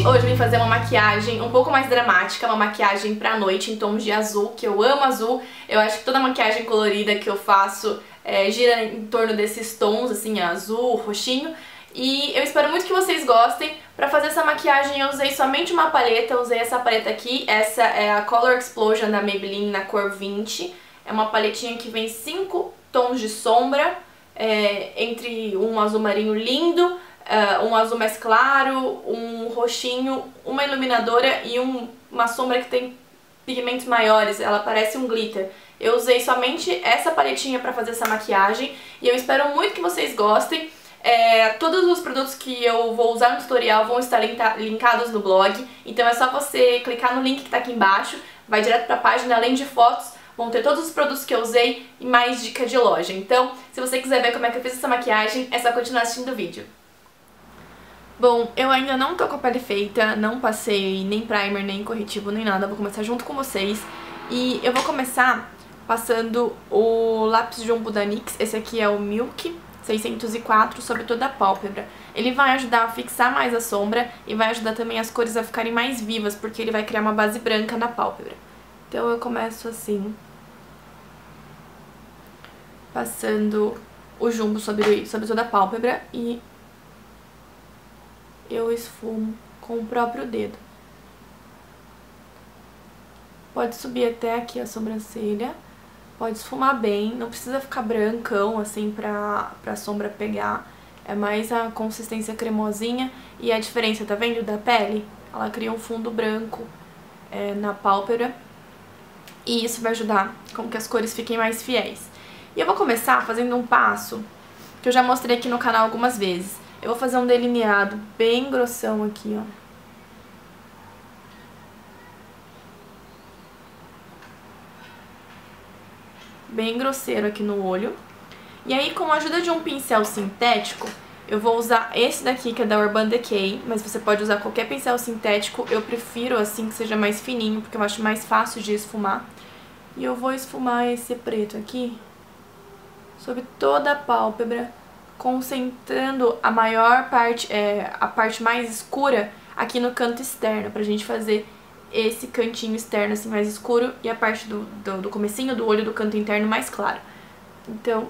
Hoje eu vim fazer uma maquiagem um pouco mais dramática, uma maquiagem pra noite em tons de azul, que eu amo azul. Eu acho que toda maquiagem colorida que eu faço gira em torno desses tons, assim, azul, roxinho. E eu espero muito que vocês gostem. Pra fazer essa maquiagem eu usei somente uma paleta, eu usei essa paleta aqui. Essa é a Color Explosion da Maybelline na cor 20. É uma paletinha que vem 5 tons de sombra, entre um azul marinho lindo, um azul mais claro, um roxinho, uma iluminadora e uma sombra que tem pigmentos maiores, ela parece um glitter. Eu usei somente essa paletinha pra fazer essa maquiagem e eu espero muito que vocês gostem. Todos os produtos que eu vou usar no tutorial vão estar linkados no blog, então é só você clicar no link que tá aqui embaixo, vai direto pra página, além de fotos, vão ter todos os produtos que eu usei e mais dica de loja. Então, se você quiser ver como é que eu fiz essa maquiagem, é só continuar assistindo o vídeo. Bom, eu ainda não tô com a pele feita, não passei nem primer, nem corretivo, nem nada, vou começar junto com vocês. E eu vou começar passando o lápis Jumbo da NYX, esse aqui é o Milk 604, sobre toda a pálpebra. Ele vai ajudar a fixar mais a sombra e vai ajudar também as cores a ficarem mais vivas, porque ele vai criar uma base branca na pálpebra. Então eu começo assim, passando o jumbo sobre toda a pálpebra e eu esfumo com o próprio dedo. Pode subir até aqui a sobrancelha, pode esfumar bem, não precisa ficar brancão assim pra sombra pegar. É mais a consistência cremosinha e a diferença, tá vendo, da pele? Ela cria um fundo branco na pálpebra e isso vai ajudar com que as cores fiquem mais fiéis. E eu vou começar fazendo um passo que eu já mostrei aqui no canal algumas vezes. Eu vou fazer um delineado bem grossão aqui, ó. Bem grosseiro aqui no olho. E aí, com a ajuda de um pincel sintético, eu vou usar esse daqui, que é da Urban Decay, mas você pode usar qualquer pincel sintético. Eu prefiro assim que seja mais fininho, porque eu acho mais fácil de esfumar. E eu vou esfumar esse preto aqui sobre toda a pálpebra, concentrando a maior parte, a parte mais escura aqui no canto externo, pra gente fazer esse cantinho externo assim mais escuro e a parte do comecinho do olho do canto interno mais claro. Então,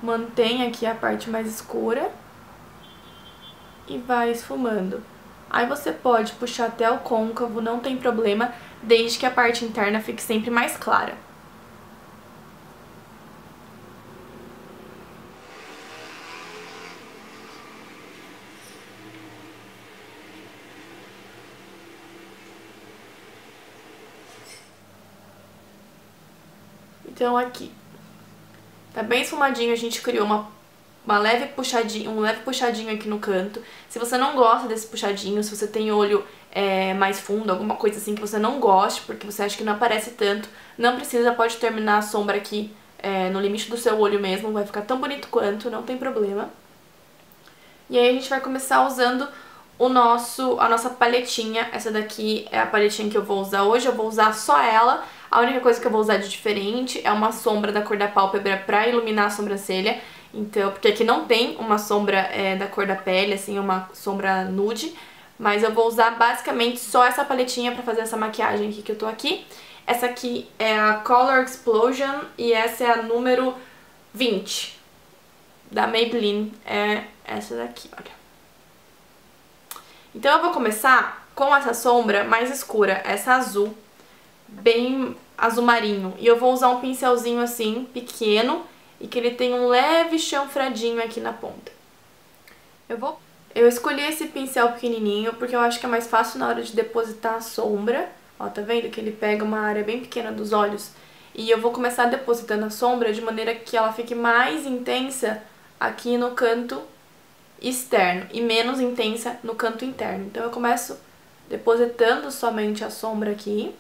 mantém aqui a parte mais escura e vai esfumando. Aí você pode puxar até o côncavo, não tem problema, desde que a parte interna fique sempre mais clara. Então aqui, tá bem esfumadinho, a gente criou um leve puxadinho aqui no canto. Se você não gosta desse puxadinho, se você tem olho mais fundo, alguma coisa assim que você não goste, porque você acha que não aparece tanto, não precisa, pode terminar a sombra aqui no limite do seu olho mesmo, vai ficar tão bonito quanto, não tem problema. E aí a gente vai começar usando a nossa paletinha. Essa daqui é a paletinha que eu vou usar hoje, eu vou usar só ela. A única coisa que eu vou usar de diferente é uma sombra da cor da pálpebra pra iluminar a sobrancelha. Então, porque aqui não tem uma sombra da cor da pele, assim, uma sombra nude. Mas eu vou usar basicamente só essa paletinha pra fazer essa maquiagem aqui que eu tô aqui. Essa aqui é a Color Explosion e essa é a número 20 da Maybelline. É essa daqui, olha. Então eu vou começar com essa sombra mais escura, essa azul, bem azul marinho. E eu vou usar um pincelzinho assim, pequeno, e que ele tem um leve chanfradinho aqui na ponta. Eu escolhi esse pincel pequenininho porque eu acho que é mais fácil na hora de depositar a sombra. Ó, tá vendo que ele pega uma área bem pequena dos olhos? E eu vou começar depositando a sombra de maneira que ela fique mais intensa aqui no canto externo e menos intensa no canto interno. Então eu começo depositando somente a sombra aqui.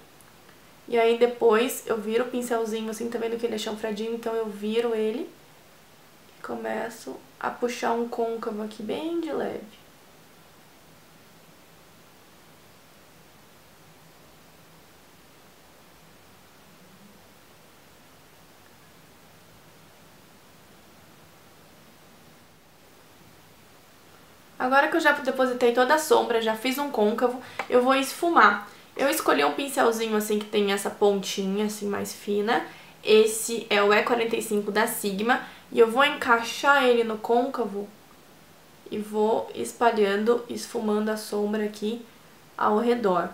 E aí depois eu viro o pincelzinho assim, tá vendo que ele é chanfradinho? Então eu viro ele e começo a puxar um côncavo aqui bem de leve. Agora que eu já depositei toda a sombra, já fiz um côncavo, eu vou esfumar. Eu escolhi um pincelzinho assim que tem essa pontinha assim mais fina. Esse é o E45 da Sigma e eu vou encaixar ele no côncavo e vou espalhando, esfumando a sombra aqui ao redor.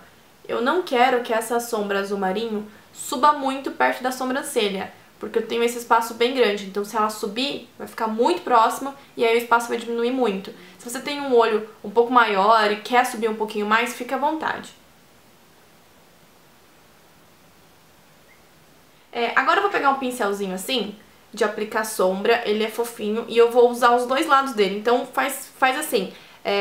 Eu não quero que essa sombra azul marinho suba muito perto da sobrancelha, porque eu tenho esse espaço bem grande, então se ela subir, vai ficar muito próximo e aí o espaço vai diminuir muito. Se você tem um olho um pouco maior e quer subir um pouquinho mais, fica à vontade. Agora eu vou pegar um pincelzinho assim, de aplicar sombra, ele é fofinho e eu vou usar os dois lados dele. Então faz assim,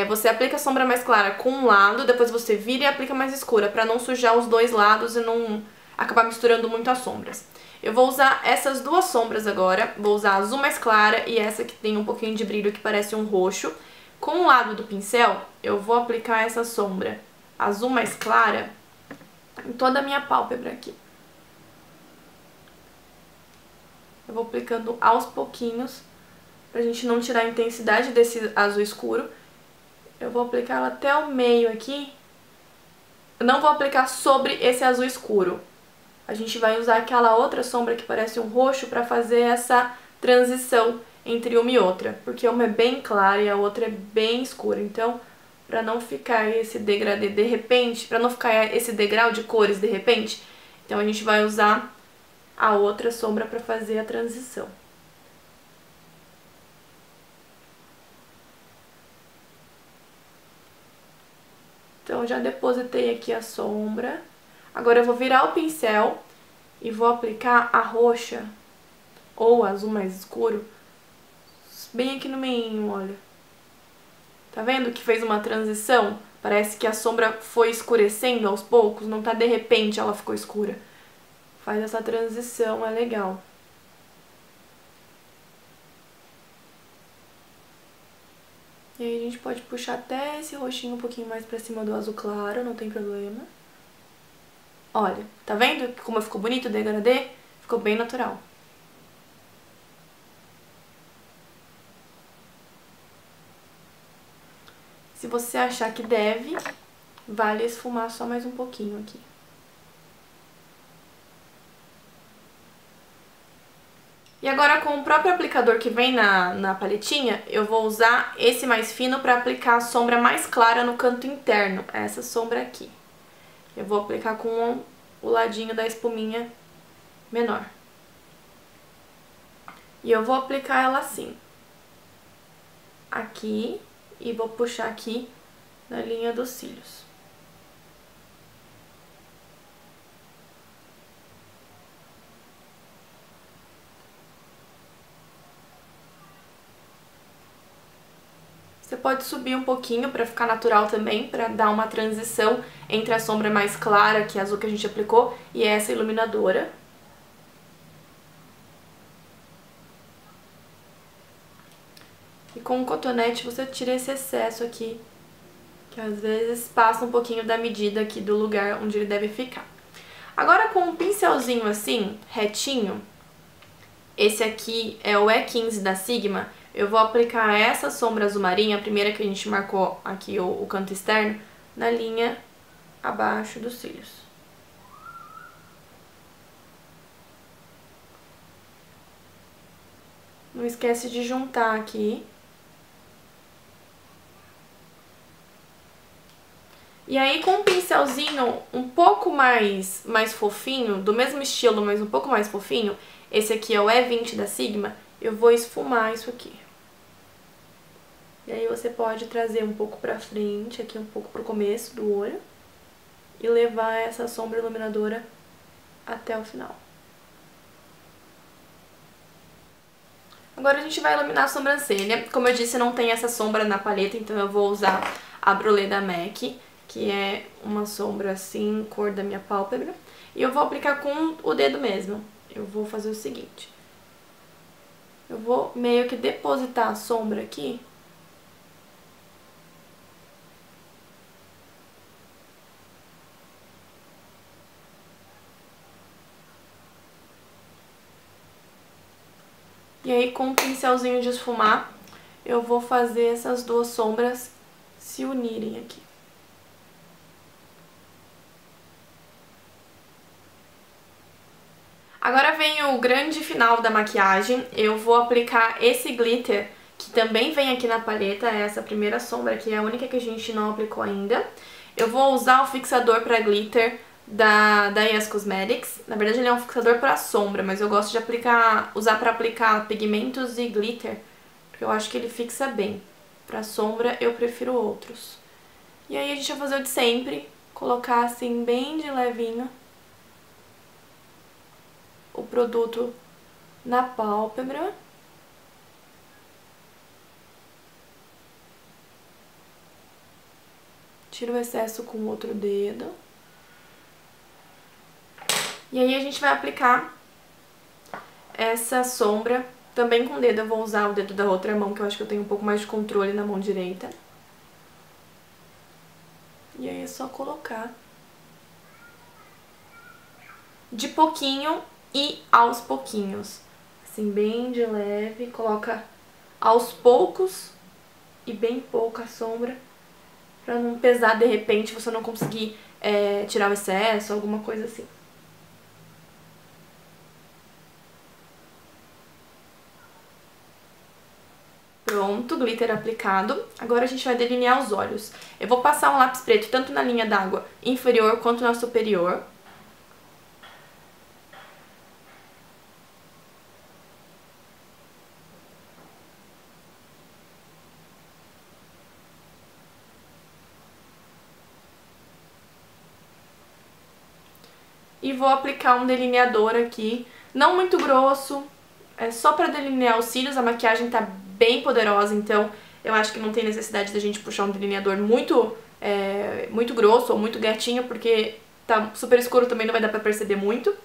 você aplica a sombra mais clara com um lado, depois você vira e aplica mais escura, pra não sujar os dois lados e não acabar misturando muito as sombras. Eu vou usar essas duas sombras agora, vou usar a azul mais clara e essa que tem um pouquinho de brilho que parece um roxo. Com o lado do pincel, eu vou aplicar essa sombra azul mais clara em toda a minha pálpebra aqui. Eu vou aplicando aos pouquinhos, pra gente não tirar a intensidade desse azul escuro. Eu vou aplicar ela até o meio aqui. Eu não vou aplicar sobre esse azul escuro. A gente vai usar aquela outra sombra que parece um roxo pra fazer essa transição entre uma e outra. Porque uma é bem clara e a outra é bem escura. Então, pra não ficar esse degradê de repente, pra não ficar esse degrau de cores de repente, então a gente vai usar a outra sombra pra fazer a transição. Então, já depositei aqui a sombra. Agora eu vou virar o pincel e vou aplicar a roxa, ou azul mais escuro, bem aqui no meio, olha. Tá vendo que fez uma transição? Parece que a sombra foi escurecendo aos poucos, não tá de repente ela ficou escura. Faz essa transição, é legal. E aí a gente pode puxar até esse roxinho um pouquinho mais pra cima do azul claro, não tem problema. Olha, tá vendo como ficou bonito o degradê? Ficou bem natural. Se você achar que deve, vale esfumar só mais um pouquinho aqui. E agora com o próprio aplicador que vem na paletinha, eu vou usar esse mais fino para aplicar a sombra mais clara no canto interno, essa sombra aqui. Eu vou aplicar com o ladinho da espuminha menor. E eu vou aplicar ela assim, aqui, e vou puxar aqui na linha dos cílios. Você pode subir um pouquinho pra ficar natural também, pra dar uma transição entre a sombra mais clara, que é a azul que a gente aplicou, e essa iluminadora. E com o cotonete você tira esse excesso aqui, que às vezes passa um pouquinho da medida aqui do lugar onde ele deve ficar. Agora com um pincelzinho assim, retinho, esse aqui é o E15 da Sigma, eu vou aplicar essa sombra azul marinha, a primeira que a gente marcou aqui, o canto externo, na linha abaixo dos cílios. Não esquece de juntar aqui. E aí com um pincelzinho um pouco mais fofinho, do mesmo estilo, mas um pouco mais fofinho, esse aqui é o E20 da Sigma, eu vou esfumar isso aqui. E aí você pode trazer um pouco pra frente, aqui um pouco pro começo do olho, e levar essa sombra iluminadora até o final. Agora a gente vai iluminar a sobrancelha. Como eu disse, não tem essa sombra na paleta, então eu vou usar a Brulé da MAC, que é uma sombra assim, cor da minha pálpebra. E eu vou aplicar com o dedo mesmo. Eu vou fazer o seguinte. Eu vou meio que depositar a sombra aqui. E aí com um pincelzinho de esfumar, eu vou fazer essas duas sombras se unirem aqui. Agora vem o grande final da maquiagem. Eu vou aplicar esse glitter, que também vem aqui na paleta, é essa primeira sombra, que é a única que a gente não aplicou ainda. Eu vou usar o fixador para glitter da Yes Cosmetics. Na verdade ele é um fixador para sombra, mas eu gosto de usar para aplicar pigmentos e glitter, porque eu acho que ele fixa bem. Para sombra eu prefiro outros. E aí a gente vai fazer o de sempre, colocar assim bem de levinho o produto na pálpebra. Tira o excesso com o outro dedo. E aí a gente vai aplicar essa sombra também com o dedo. Eu vou usar o dedo da outra mão, que eu acho que eu tenho um pouco mais de controle na mão direita. E aí é só colocar de pouquinho e aos pouquinhos. Assim, bem de leve. Coloca aos poucos e bem pouca sombra, pra não pesar de repente, você não conseguir tirar o excesso, alguma coisa assim. Pronto, glitter aplicado. Agora a gente vai delinear os olhos. Eu vou passar um lápis preto tanto na linha d'água inferior quanto na superior. E vou aplicar um delineador aqui, não muito grosso, é só pra delinear os cílios. A maquiagem tá bem poderosa, então eu acho que não tem necessidade da gente puxar um delineador muito grosso ou muito gatinho, porque tá super escuro também, não vai dar pra perceber muito.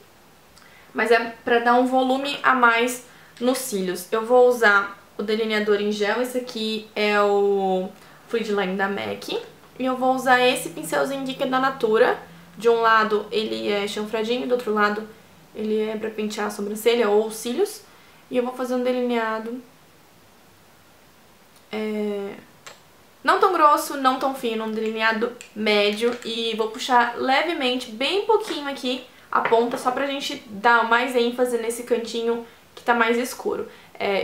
Mas é pra dar um volume a mais nos cílios. Eu vou usar o delineador em gel, esse aqui é o Fluid Line da MAC. E eu vou usar esse pincelzinho aqui que é da Natura. De um lado ele é chanfradinho, do outro lado ele é pra pentear a sobrancelha ou os cílios. E eu vou fazer um delineado não tão grosso, não tão fino, um delineado médio. E vou puxar levemente, bem pouquinho aqui, a ponta, só pra gente dar mais ênfase nesse cantinho que tá mais escuro.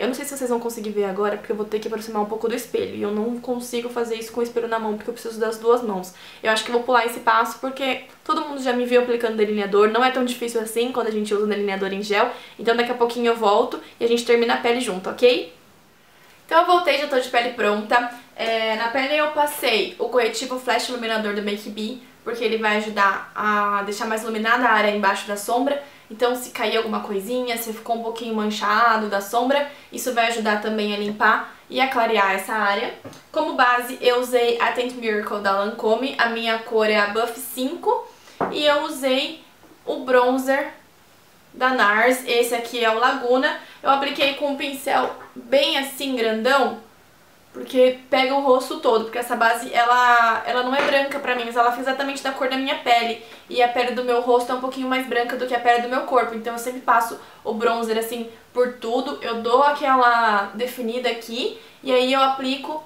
Eu não sei se vocês vão conseguir ver agora, porque eu vou ter que aproximar um pouco do espelho. E eu não consigo fazer isso com o espelho na mão, porque eu preciso das duas mãos. Eu acho que eu vou pular esse passo, porque todo mundo já me viu aplicando delineador. Não é tão difícil assim quando a gente usa um delineador em gel. Então daqui a pouquinho eu volto e a gente termina a pele junto, ok? Então eu voltei, já tô de pele pronta. Na pele eu passei o corretivo Flash Iluminador do Make Be, porque ele vai ajudar a deixar mais iluminada a área embaixo da sombra. Então se cair alguma coisinha, se ficou um pouquinho manchado da sombra, isso vai ajudar também a limpar e a clarear essa área. Como base eu usei a Tint Miracle da Lancôme, a minha cor é a Buff 5. E eu usei o bronzer da NARS, esse aqui é o Laguna. Eu apliquei com um pincel bem assim grandão, porque pega o rosto todo, porque essa base, ela não é branca pra mim, mas ela fica exatamente da cor da minha pele. E a pele do meu rosto é um pouquinho mais branca do que a pele do meu corpo, então eu sempre passo o bronzer assim por tudo. Eu dou aquela definida aqui, e aí eu aplico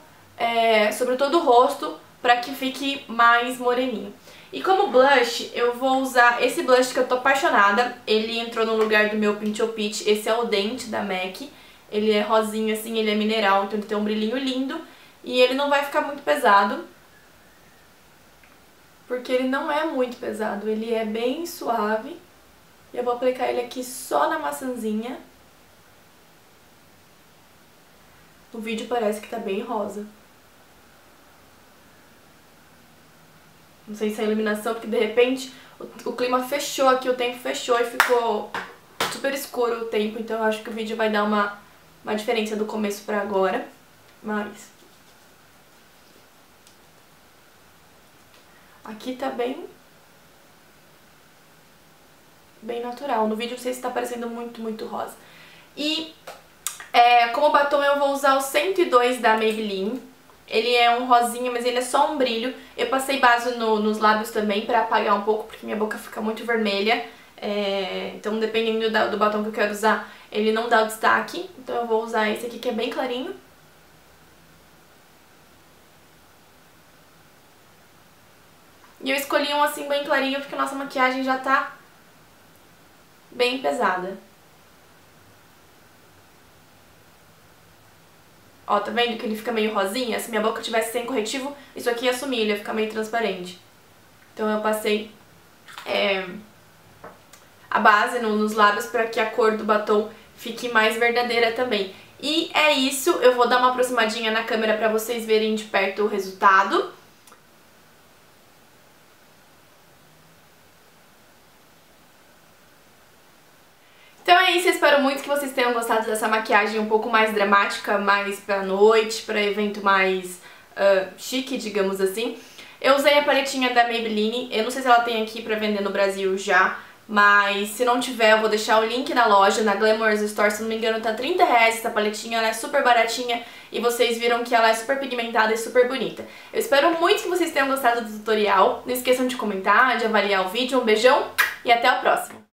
sobre todo o rosto, pra que fique mais moreninho. E como blush, eu vou usar esse blush que eu tô apaixonada. Ele entrou no lugar do meu Pinch or Peach, esse é o Dente da MAC. Ele é rosinho assim, ele é mineral, então ele tem um brilhinho lindo. E ele não vai ficar muito pesado, porque ele não é muito pesado, ele é bem suave. E eu vou aplicar ele aqui só na maçãzinha. No vídeo parece que tá bem rosa. Não sei se é a iluminação, porque de repente o clima fechou aqui, o tempo fechou e ficou super escuro o tempo. Então eu acho que o vídeo vai dar uma diferença do começo pra agora. Mas aqui tá bem natural. No vídeo não sei se tá parecendo muito rosa. E como batom eu vou usar o 102 da Maybelline. Ele é um rosinha, mas ele é só um brilho. Eu passei base nos lábios também pra apagar um pouco, porque minha boca fica muito vermelha. Então dependendo do batom que eu quero usar, ele não dá o destaque. Então eu vou usar esse aqui que é bem clarinho. E eu escolhi um assim bem clarinho porque a nossa maquiagem já tá bem pesada. Ó, tá vendo que ele fica meio rosinha? Se minha boca tivesse sem corretivo, isso aqui ia sumir, ele ia ficar meio transparente. Então eu passei a base nos lábios pra que a cor do batom fique mais verdadeira também. E é isso, eu vou dar uma aproximadinha na câmera pra vocês verem de perto o resultado. Então é isso, eu espero muito que vocês tenham gostado dessa maquiagem um pouco mais dramática, mais pra noite, pra evento mais chique, digamos assim. Eu usei a paletinha da Maybelline, eu não sei se ela tem aqui pra vender no Brasil já, mas se não tiver eu vou deixar o link da loja, na Glamorous Store, se não me engano tá R$30 essa paletinha, ela é super baratinha e vocês viram que ela é super pigmentada e super bonita. Eu espero muito que vocês tenham gostado do tutorial, não esqueçam de comentar, de avaliar o vídeo, um beijão e até o próximo!